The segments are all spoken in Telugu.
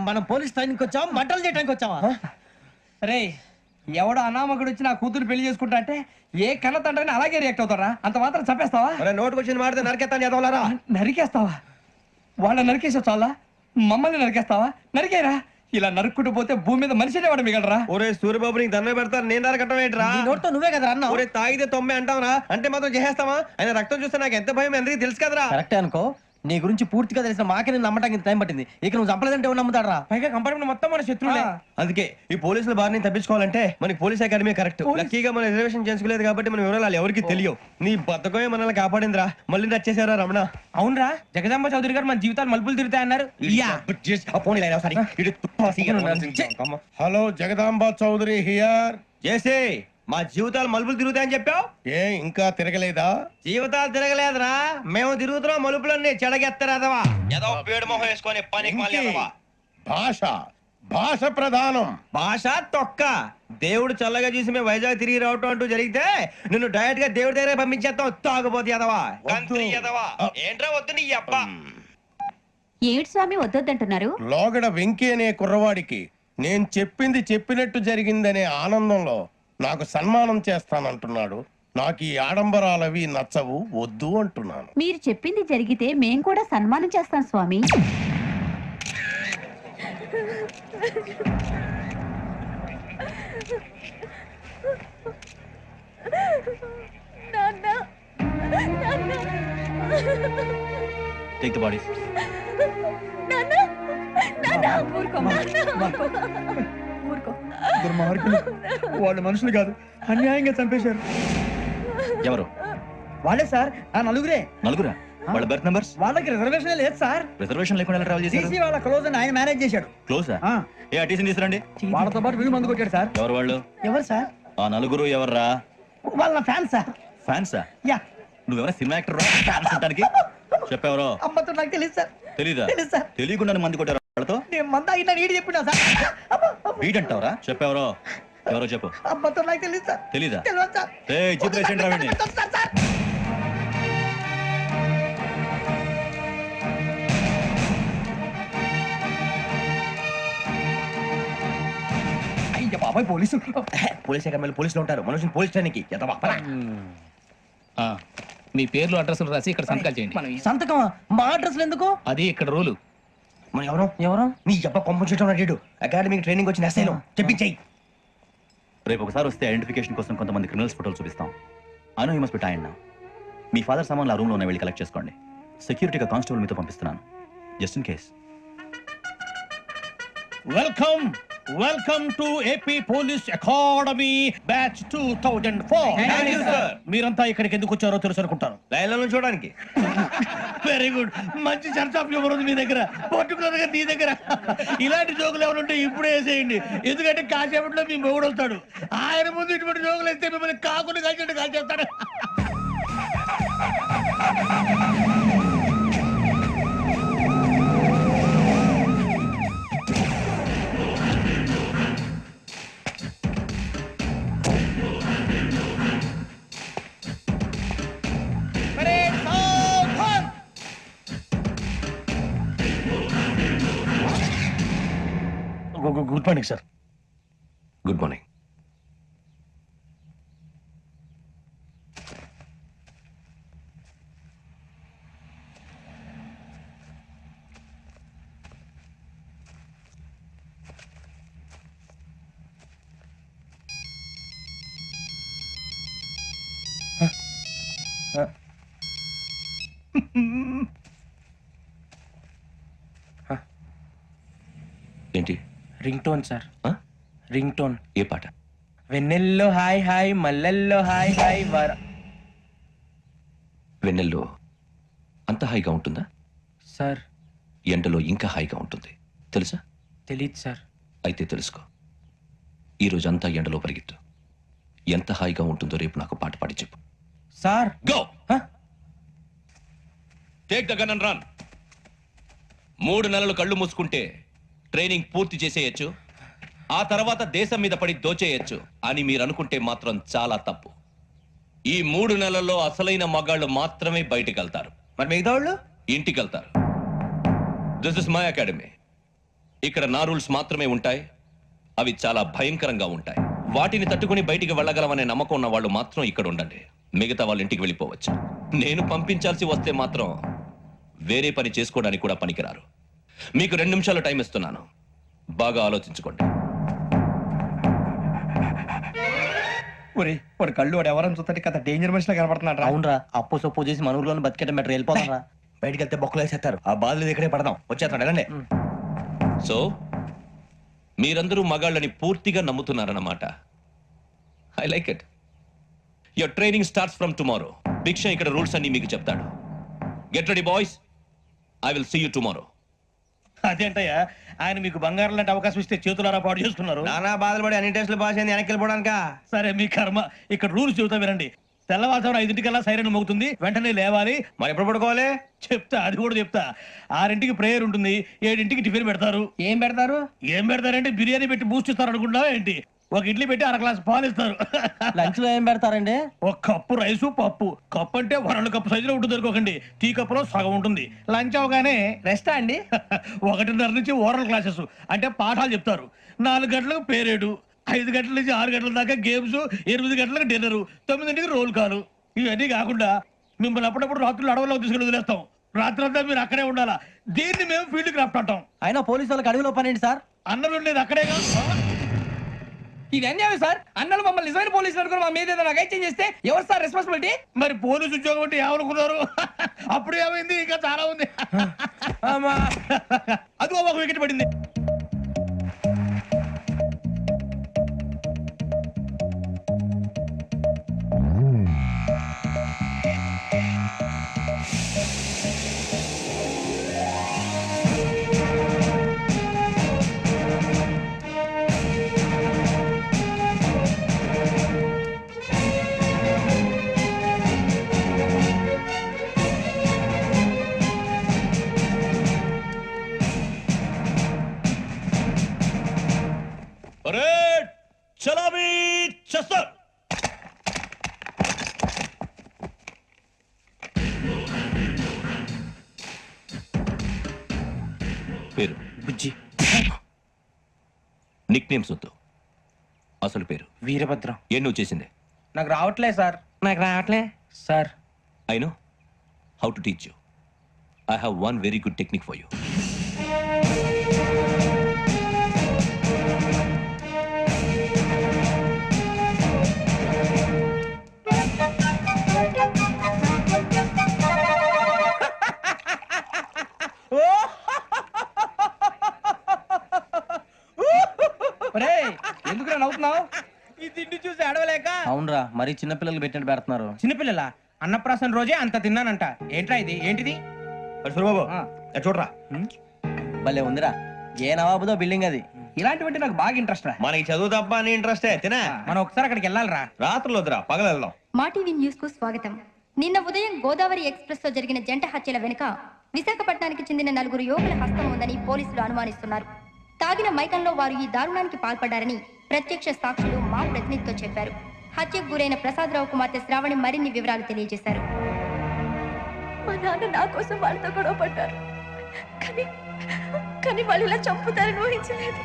మనం పోలీస్ ట్రైనింగ్ వచ్చావా మంటలు చేయడానికి వచ్చావా? రే ఎవడో అనామకుడు వచ్చి నా కూతురు పెళ్లి చేసుకుంటా అంటే ఏ కన్న తండ్రిని అలాగే రియాక్ట్ అవుతారా? అంత మాత్రం చంపేస్తావా? నోటుకు వచ్చింది మాడితే నరికెత్తాను చదవాలరా. నరికేస్తావా? వాళ్ళ నరికేసావు చాలా, మమ్మల్ని నరికేస్తావా? నరికేరా. ఇలా నరుక్కుంటూ పోతే భూమి మీద మనిషినే వాడు మిగలరా. ఒరే సూర్యబాబు నీకు దండ పెడతారు, నేను నరకటం ఏంట్రా? నీ నోటితో నువ్వే కదా అన్నా. ఒరే తాగితే 90 అంటావరా, అంటే మాత్రం చేసేస్తావా? ఆయన రక్తం చూస్తే నాకు ఎంత భయం అందరికీ తెలుసు కదరా. కరెక్టే అనుకో, నీ గురించి పూర్తిగా తెలిసిన మాకే నేను నమ్మటానికి టైం పట్టింది. ఇక నువ్వు చంపలేదంటే ఎవరు నమ్ముతాడరా? పైగా కంపార్ట్మెంట్ మొత్తం మన శత్రువులే. అందుకే ఈ పోలీసుల బారిని తప్పించుకోవాలంటే మనకి పోలీస్ అకాడమీ కరెక్ట్. లక్కీగా మనం రిజర్వేషన్ చేసుకోలేదు కాబట్టి మన వివరాలు ఎవరికి తెలియవు. నీ బతకమే మనల్ని కాపాడిందిరా. మళ్ళీ వచ్చేసారా రమణ? అవునరా, జగదాంబ చౌదరి గారు మన జీవితాలు మలుపులు తిరుగుతాయన్నారు. Hello, Jagadamba Chowdary here. చేసే మా జీవితాలు మలుపులు తిరుగుతాయని చెప్పావు. ఏ ఇంకా తిరగలేదా? జీవితాలు తిరగలేదురా, మేము తిరుగుతున్నాం మలుపులన్నీ. చెడగెత్తరాదవా ఏదో పేడు మొహం వేసుకొని పనికి మళ్ళీ భాష భాష ప్రధానం. భాష తొక్క. దేవుడు చల్లగా చూసి మేము వైజాగ్ తిరిగి రావటం అంటూ జరిగితే నిన్ను డైరెక్ట్ గా దేవుడి దగ్గర పంపించేస్తాం. తాగబోతు ఎదవా, కంత్రి ఎదవా. ఏంట్రా వద్దు నీ అబ్బా. ఏడు స్వామి వద్దొద్దంటున్నారు? లోగడ వెంకీ అనే కుర్రవాడికి నేను చెప్పింది చెప్పినట్టు జరిగిందనే ఆనందంలో నాకు సన్మానం చేస్తానంటున్నాడు. నాకు ఈ ఆడంబరాలవి నచ్చవు, వద్దు అంటున్నాను. మీరు చెప్పింది జరిగితే మేం కూడా సన్మానం చేస్తాం స్వామి. Take the bodies. వాళ్ళు మనుషులు కాదు, అన్యాయంగా చంపేశారు. ఎవరు? వాళ్ళే సార్, ఆ నలుగురే. నలుగురా? వాళ్ళ బర్త్ నంబర్స్? వాళ్ళకి రిజర్వేషన్ లేదు సార్. రిజర్వేషన్ లేకుండా ఎలా ట్రావెల్ చేశారు? టీసీ వాళ్ళ క్లోజ్ అని ఆయన మేనేజ్ చేశాడు. క్లోజా? ఏ ఆ టీసీని తీసుకురండి. వాళ్ళతో పాటు వీళ్ళు మందు కొట్టాడు సార్. ఎవరు వాళ్ళు? ఎవరు సార్? ఆ నలుగురు ఎవర్రా? వాళ్ళ ఫ్యాన్స్ సార్. ఫ్యాన్సా? యా. నువ్వెవరా సినిమా యాక్టర్ రా? ఫ్యాన్స్ అంటానికి చెప్పెవరో? అమ్మతో నాకు తెలియదు సార్. తెలీదా? తెలుసు సార్. తెలియకుండా మంది కొట్టారు వాళ్ళతో? నేను మంద అయినా నీడి చెప్పినా సార్. వీడంటావరా? చెప్పెవరో? ఎవరో చెప్పు. అమ్మతో నాకు తెలియదు సార్. తెలీదా? తెలియదు సార్. చెప్పేసి రా వీడిని. అయ్య బాబాయ్, పోలీసు. పోలీస్ అకాడమీలో పోలీసులు ఉంటారు, మనుషులు పోలీస్ ట్రైనింగ్ కి మీ పేర్లు అడ్రస్లు రాసి ఇక్కడ సంతకాలు చేయండి. సంతకం మా అడ్రస్ ఎందుకు? అది ఇక్కడ రూలు. మనం ఎవరు ఎవరు? నీ అబ్బా పంపించడం అడిగాడు. అకాడమిక్ ట్రైనింగ్ వచ్చిన ఎస్ఐలో చెప్పించాయి. రేపు ఒకసారి వస్తే ఐడెంటిఫికేషన్ కోసం కొంతమంది క్రిమినల్స్ ఫోటోలు చూపిస్తాం. I know you must be tired now. Me father సామాన్లు ఆ రూమ్ లోనే వెళ్ళి కలెక్ట్ చేసుకోండి. సెక్యూరిటీగా కానిస్టేబుల్ మీతో పంపిస్తున్నాను, just in case. Welcome welcome to AP police academy batch 2004. మీరంతా ఇక్కడికి ఎందుకు వచ్చారో తెలుసు అనుకుంటాను. లైన్లో చూడడానికి. వెరీ గుడ్, మంచి చర్చ ఆఫ్ హ్యూమర్ ఉంది మీ దగ్గర, పర్టికులర్ గా నీ దగ్గర. ఇలాంటి జోకులు ఎవరుంటే ఇప్పుడే వేసేయండి, ఎందుకంటే కాసేపట్లో మీ మొగుడు వస్తాడు. ఆయన ముందు ఇటువంటి జోకులు వేస్తే మిమ్మల్ని కాకుండా కాల్చేట్టు కాల్చేస్తాడు. Good morning sir. Good morning. ఏంటి? Ring tone sir, ring tone. ఏ పాట? వెన్నెల్లో హాయ్ హాయ్, మల్లెల్లో హాయ్ హాయ్ వర. వెన్నెల్లో అంత హాయిగా ఉంటుందా సార్? ఎండలో ఇంకా హాయిగా ఉంటుంది తెలుసా? తెలీదు సార్. అయితే తెలుసుకో. ఈరోజు అంతా ఎండలో పరిగెత్తు. ఎంత హాయిగా ఉంటుందో రేపు నాకు పాట పాడి చెప్పు. Sir go. Take the gun and run. 3 నెలలు కళ్ళు మూసుకుంటే ట్రైనింగ్ పూర్తి చేసేయచ్చు, ఆ తర్వాత దేశం మీద పడి దోచేయచ్చు అని మీరు అనుకుంటే మాత్రం చాలా తప్పు. ఈ 3 నెలల్లో అసలైన మగాళ్ళు మాత్రమే బయటికి వెళ్తారు. మరి మిగతా వాళ్ళు ఇంటికి వెళ్తారు. This is my academy. ఇక్కడ నా రూల్స్ మాత్రమే ఉంటాయి. అవి చాలా భయంకరంగా ఉంటాయి. వాటిని తట్టుకుని బయటికి వెళ్ళగలమనే నమ్మకం ఉన్న వాళ్ళు మాత్రం ఇక్కడ ఉండండి. మిగతా వాళ్ళ ఇంటికి వెళ్ళిపోవచ్చు. నేను పంపించాల్సి వస్తే మాత్రం వేరే పని చేసుకోవడానికి కూడా పనికిరారు. మీకు 2 నిమిషాలు టైం ఇస్తున్నాను. బాగా ఆలోచించుకోండి. ఒరే వాడు కళ్ళు వాడు ఎవరైనా చూస్తే కథ డేంజర్ మనిషిలో కనపడుతున్నాడు రా. అవునరా, అప్పు సొప్పు చేసి మన ఊర్లో బతికేట బెటర్, వెళ్ళిపోతారా. బయటికి వెళ్తే బొక్కలు వేసేస్తారు. ఆ బాధలు ఇక్కడే పడదాం. వచ్చేస్తాడు వెళ్ళండి. సో మీరందరూ మగాళ్ళని పూర్తిగా నమ్ముతున్నారన్నమాట. I like it. Your training starts from tomorrow. Bhiksha ఇక్కడ రూల్స్ అన్ని మీకు చెప్తాడు. Get ready boys. I will see you tomorrow. అదేంటయ్యా, ఆయన మీకు బంగారం లాంటి అవకాశం ఇస్తే చేతులారా పాటు చేసుకున్నారు. నానా బాధలు పడి అన్ని టెస్టులు పాస్ అయింది, వెనక్కి వెళ్ళిపోవడానికా? సరే మీ కర్మ. ఇక్కడ రూల్స్ చెబుతా వినండి. తెల్లవారుజామున 5 సైరన్ మోగుతుంది, వెంటనే లేవాలి. మరి ఎప్పుడు పడుకోవాలి? చెప్తా, అది కూడా చెప్తా. 6 ప్రేయర్ ఉంటుంది, 7 టిఫిన్ పెడతారు. ఏం పెడతారు? ఏం పెడతారంటే బిర్యానీ పెట్టి బూస్ట్ ఇస్తారు అనుకుంటున్నావా ఏంటి? ఒక ఇడ్లీ పెట్టి 1 గ్లాస్ పాలు ఇస్తారు. లంచ్ లో ఏం పెడతారండి? ఒక కప్పు రైసు పప్పు. కప్పు అంటే 1 కప్పు సైజులో ఉంటుంది అనుకోకండి. టీ కప్పులో సగం ఉంటుంది. లంచ్ అవగానే రెస్టా అండి? 1:30 నుంచి ఓరల్ క్లాసెస్ అంటే పాఠాలు చెప్తారు. 4 గంటలకు పేరేడు, 5 గంటల నుంచి 6 గంటల దాకా గేమ్స్, 8 గంటలకు డిన్నర్, 9 రోల్ కాలు. ఇవన్నీ కాకుండా మిమ్మల్ని అప్పుడప్పుడు రాత్రులు అడవుల్లో తీసుకుని వదిలేస్తాం. రాత్రి అంతా మీరు అక్కడే ఉండాలా. దీన్ని మేము ఫీల్డ్ క్రాఫ్ట్ అంటాం. అయినా పోలీసు వాళ్ళకి అడవిలో పని ఏంటి సార్? అన్నలు ఉండేది అక్కడేగా. ఇది అన్యాయం సార్. అన్నలు మమ్మల్ని నిజమైన పోలీసులు అనుకుని మా మీద ఏదైనా చేంజ్ చేస్తే ఎవరు సార్ రెస్పాన్సిబిలిటీ? మరి పోలీసు ఉద్యోగం అంటే ఏమనుకున్నారు? అప్పుడు ఏమైంది? ఇంకా చాలా ఉంది. అది ఒక వికెట్ పడింది. పరేడ్ చలామీ చేస్తారు. పేరు బుజ్జి. నిక్ నేమ్స్ వద్దు. అసలు పేరు వీరభద్రం. ఏ నువ్వు చేసింది? నాకు రావట్లే సార్. నాకు రావట్లే sir I know how to teach you. I have one very good technique for you. ఎందుకు నవ్వుతున్నావు? ఈ తిండి చూసి అడవలేక. అవునరా, మరి చిన్నపిల్లలు పెట్టినట్టు పెడుతున్నారు. చిన్నపిల్లల అన్నప్రాసన రోజే అంత తిన్నానంట. ఏంట్రా ఇది? ఏంటిది? బాబు చూడరా, భలే ఉందిరా. ఏ నవాబుదో బిల్డింగ్ అది. ఇలాంటివంటే నాకు బాగా ఇంట్రెస్ట్ రా. మనకి చదువు తప్ప అని ఇంట్రెస్టే. తినా మనం ఒకసారి అక్కడికి వెళ్ళాలిరా. రాత్రులు వద్దురా, పగలు వెళ్దాం. మా టీవీ న్యూస్ కు స్వాగతం. నిన్న ఉదయం గోదావరి ఎక్స్ప్రెస్ లో జరిగిన జంట హత్యల వెనుక విశాఖపట్నానికి చెందిన 4 యువకుల హస్తం ఉందని పోలీసులు అనుమానిస్తున్నారు. తాగిన మైకంలో వారు ఈ దారుణానికి పాల్పడ్డారని ప్రత్యక్ష సాక్షులు మా ప్రతినిధితో చెప్పారు. హత్యకు గురైన ప్రసాదరావు కుమార్తె శ్రావణి మరిన్ని వివరాలు తెలియజేశారు. మా నాన్న నా కోసం వాళ్ళతో గొడవ పడ్డారు, కానీ వాళ్ళు ఇలా చంపుతారని ఊహించలేదు.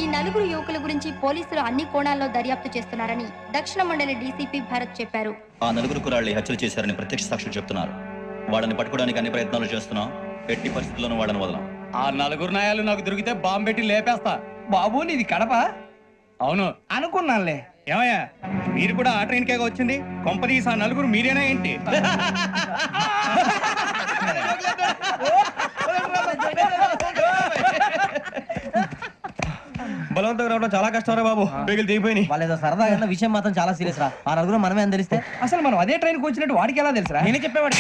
ఈ 4 యువకుల గురించి పోలీసులు అన్ని కోణాల్లో దర్యాప్తు చేస్తున్నారని దక్షిణ మండలి డీసీపీ భరత్ చెప్పారు. ఆ 4 కుర్రాళ్ళు హత్యలు చేశారని ప్రత్యక్ష సాక్షులు చెప్తున్నారు. వాళ్ళని పట్టుకోవడానికి అన్ని ప్రయత్నాలు చేస్తున్నాం. ఎట్టి పరిస్థితుల్లోనూ వాళ్ళని వదలం. ఆ 4 నాయాలు నాకు దొరికితే బాంబు పెట్టి లేపేస్తా. బాబు నీది కడప? అవును అనుకున్నానులే. ఏమయ్యా, మీరు కూడా ఆ ట్రైన్ కేగా వచ్చింది? కొంపదీసి ఆ 4 మీరేనా ఏంటి? బలవంతంగా రావడం చాలా కష్టం రా బాబు. బేగులు దిగిపోయినాయి. వాళ్ళేదో సరదాగా విషయం మాత్రం చాలా సీరియస్ రా. ఆ 4 మనమే అందరిస్తే అసలు మనం అదే ట్రైన్ కి వచ్చినట్టు వాడికి ఎలా తెలుసురా? నేనే చెప్పేవాడి.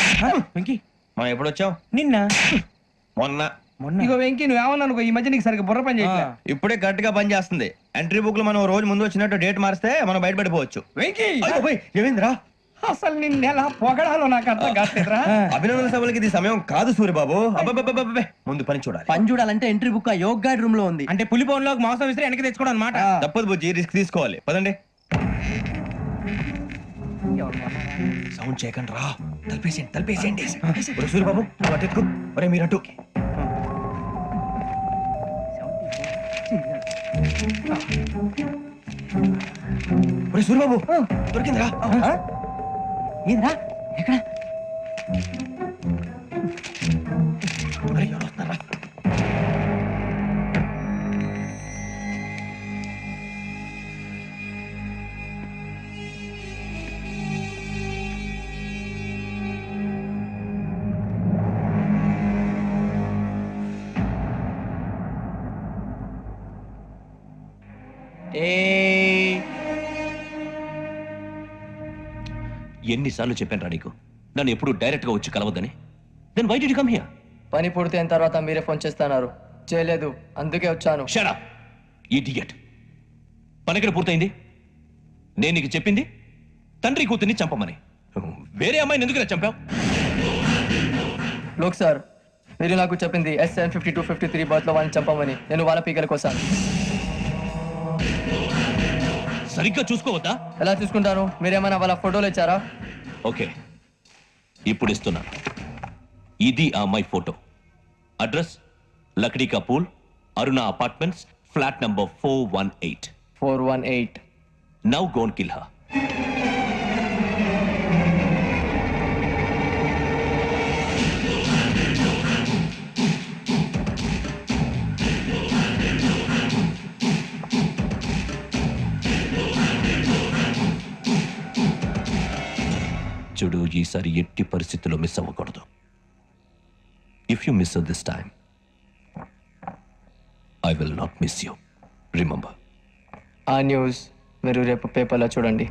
వెంకీ, మనం ఎప్పుడు వచ్చాం? నిన్న మొన్న. ఇగో వెంకీ, నువ్వేమన్నా అనుకో, ఈ మధ్య నీకు సరిగ్గా బుర్ర పని చేయట్లే. ఇప్పుడే కరెక్ట్ గా పని చేస్తుంది. ఎంట్రీ బుక్ లో మనం రోజు ముందు వచ్చినట్టు డేట్ మారిస్తే మనం బయటపడిపోవచ్చు. వెంకీ, ఏమైందిరా? అసలు నిన్న ఎలా పొగడాలో నాకు అర్థం కాట్లేదురా. అభినందన సభలకి ఇది సమయం కాదు సూర్యబాబు. అబ్బబ్బబ్బబ్బబ్బే, ముందు పని చూడాలి. పని చూడాలంటే ఎంట్రీ బుక్ ఆ యోగ్ గైడ్ రూమ్ లో ఉంది. అంటే పులి బోన్ లోకి మాంసం విసిరి వెనక్కి తెచ్చుకోవడం అనమాట. తప్పదు బుజ్జి, రిస్క్ తీసుకోవాలి. పదండి. సౌండ్ చేయకండి రా. తలపేసేయండి. సూర్యబాబు నువ్వు అటు ఎత్తుకో. ఒరే మీరు అటు. ఒరే సూరిబాబు దొరికిందిరా. ఏంద్రా ఎక్కడ అరే, ఎవరు వస్తున్నారా? ఎన్నిసార్లు చెప్పాను నీకు నన్ను ఎప్పుడు డైరెక్ట్ గా వచ్చి కలవద్దని? Then why did you come here? పని పూర్తయిన తర్వాత మీరే ఫోన్ చేస్తున్నారు. చేయలేదు, అందుకే వచ్చాను. Shut up idiot. పని ఎక్కడ పూర్తయింది? నేను నీకు చెప్పింది తండ్రి కూతుర్ని చంపమని. వేరే అమ్మాయిని ఎందుకు చంపావు? లోక్ సార్, మీరు నాకు చెప్పింది SN5253 బర్త్ లో వాళ్ళని చంపమని. నేను వాళ్ళ పీకల కోసం. సరిగ్గా చూసుకోవద్దా? ఎలా చూసుకుంటాను? మీరేమైనా వాళ్ళ ఫోటోలు ఇచ్చారా? ఓకే, ఇప్పుడు ఇస్తున్నాను. ఇది ఆ అమ్మాయి ఫోటో. అడ్రస్ లక్డీ కా pool, Aruna apartments, flat number 418. 418. Now go and kill her. చూడు, ఈసారి ఎట్టి పరిస్థితుల్లో మిస్ అవ్వకూడదు. If you miss this time I will not miss you. Remember. ఆ న్యూస్ మీరు రేపు పేపర్లో చూడండి.